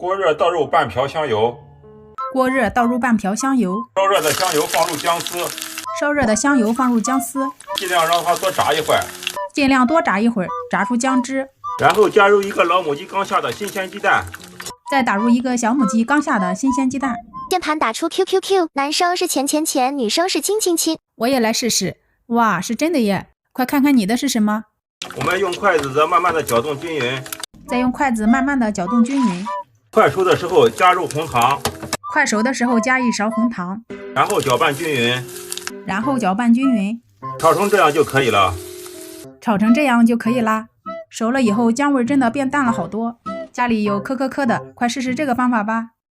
锅热倒入半瓢香油，锅热倒入半瓢香油，烧热的香油放入姜丝，烧热的香油放入姜丝，尽量让它多炸一会儿，尽量多炸一会儿，炸出姜汁。然后加入一个老母鸡刚下的新鲜鸡蛋，再打入一个小母鸡刚下的新鲜鸡蛋。键盘打出 QQQ， 男生是钱钱钱，女生是亲亲亲。我也来试试。哇，是真的耶！快看看你的是什么？我们用筷子慢慢的搅动均匀，再用筷子慢慢的搅动均匀。快熟的时候加入红糖，快熟的时候加一勺红糖，然后搅拌均匀，炒成这样就可以了。炒成这样就可以啦。熟了以后姜味真的变淡了好多，家里有磕的，快试试这个方法吧。